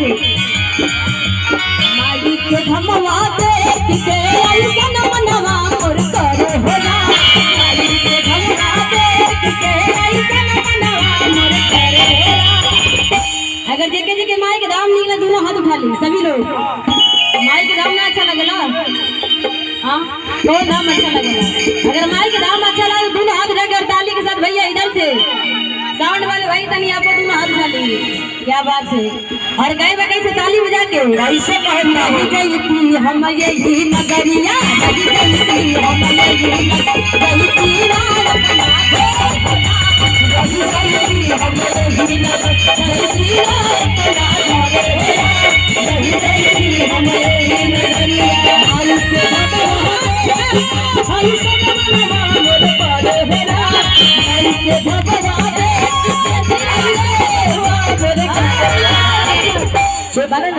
कैसे माई के धमवा देख के ऐसन मनवा मोर करे होला माई के धमवा देख के ऐसन मनवा मोर करे होला। अगर जेके जेके माई के दाम निकले दोनों हाथ उठा ली सभी लोग। माई के दाम ना अच्छा लगेला हाँ तो दाम अच्छा लगेला। अगर माई के दाम अच्छा लगे दोनों हाथ उठा कर ताली के साथ भैया इधर से साउंड वाले भाई तनी आप दोनों हाथ उठा ली। क्या बात है। और गए में कैसे ताली बजा के ऐसे कहना जयती हम यही नगरिया जयती हम यही नगरिया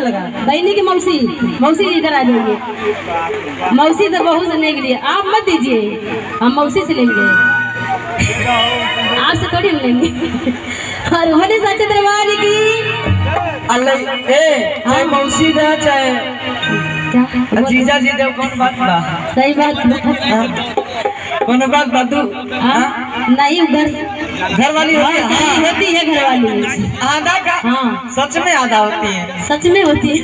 लगा बहनी की मौसी मौसी इधर आ जाइए। मौसी तो बहुत से नहीं लिए आप मत दीजिए हम मौसी से लेंगे आपसे थोड़ी हम लेंगे। और होने सच्चे दरबार की अल्लाह ए चाहे मौसी दा चाहे जीजा जी दे कौन बात बा सही बात कौन बात बातू नहीं घर वाली होती है घर वाली आधा का हाँ सच में आधा होती है सच में होती है।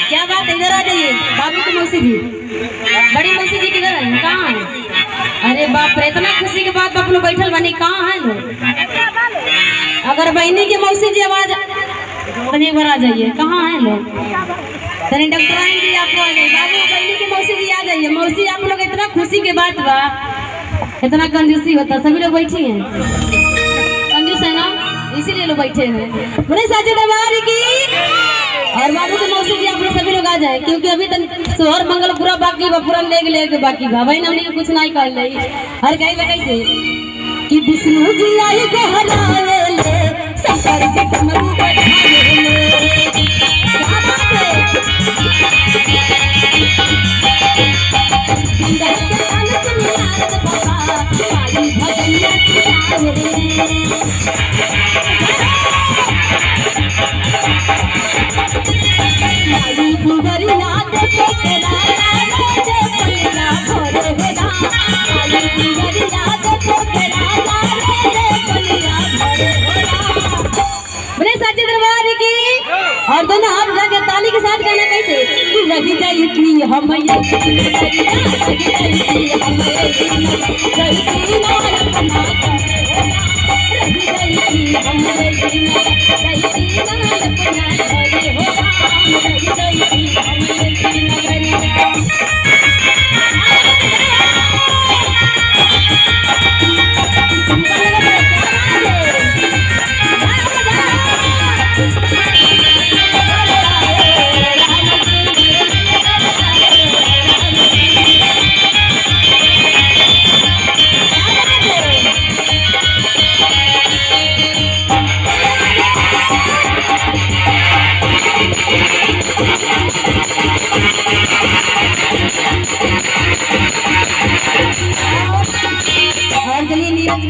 क्या बात इधर आ जाइए बाबू की मौसी जी बड़ी मौसी जी किधर है कहाँ है। अरे बाप रे इतना खुशी के बाद आप लोग बैठल बनी कहाँ है लोग। अगर बहनी की मौसी जी आवाज तनी बार आ जाइए कहाँ है लोग तनी डॉक्टर आएंगे आपको आ जाइए बाबू बहनी की मौसी जी आ जाइए। मौसी आप लोग इतना खुशी के बात बा इतना कंजूसी होता सभी लोग बैठी हैं कंजूस है ना इसीलिए लोग बैठे हैं बोले साचे दरबार की। और बाबू की मौसी जी आप लोग सभी लोग आ जाए क्योंकि अभी तक सोहर मंगल पूरा बाकी बा पूरा लेके बाकी बा भाई हमने कुछ नहीं कर ले। हर कहीं में कैसे कि विष्णु जी आई को हरावे ले शंकर जी डमरू बजावे ले क्या बात है। और दोनों हाथ लगे ताली के साथ गाना कैसे लगी जाएगी हम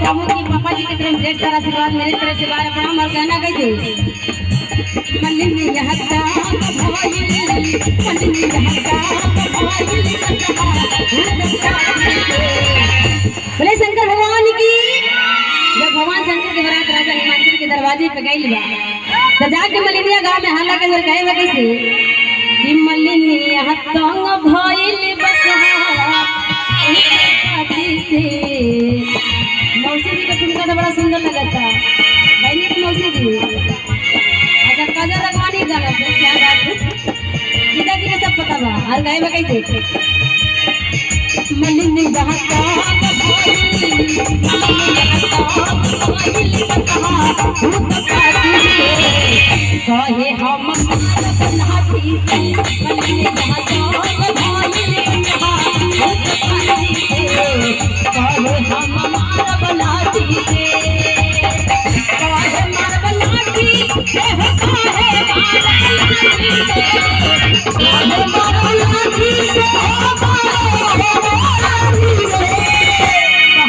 बाबू की पापा जी की तरफ ढेर सारा आशीर्वाद मेरी तरफ से बार प्रणाम। और कहना कैसे बोले शंकर भगवान की। जब भगवान शंकर के बरात राजा हिमाचल के दरवाजे पे गई बा तो जाके मलिनिया गांव में हल्ला कर कहे कैसे कि मलिनिया तंग भइल बसहा से। मौसी जी का ठुमका तो बड़ा सुंदर लगा था बहनी की मौसी जी। अच्छा काजल लगवानी गाना क्या बात है पिताजी का सब पता बा। और गाय में कैसे मलिनी बहता कहे हम बनाती से मलिनी बहता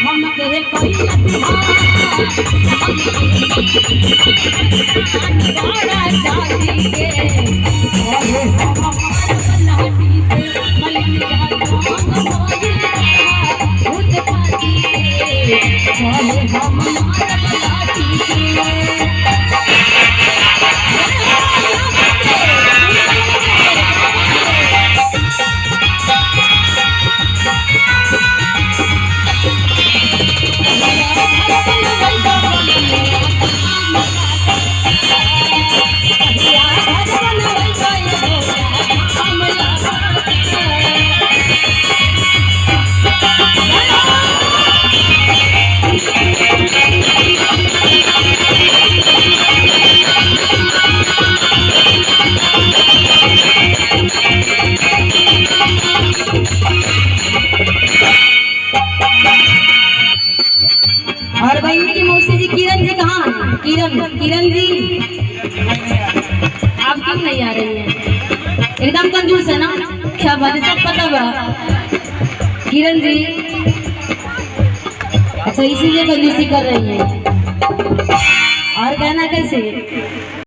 हम कहे कोई बड़ा चाची के अरे हमार पलाटी से मलिया गांग होई उठ पाती के अरे हमार पलाटी के और बहन की मौसी जी किरण जी कहाँ हैं? किरण जी आप क्यों नहीं आ रही हैं? एकदम कंजूस है ना, क्या बात है, सब पता बा किरण जी। अच्छा इसीलिए कंजूसी कर रही है। और कहना कैसे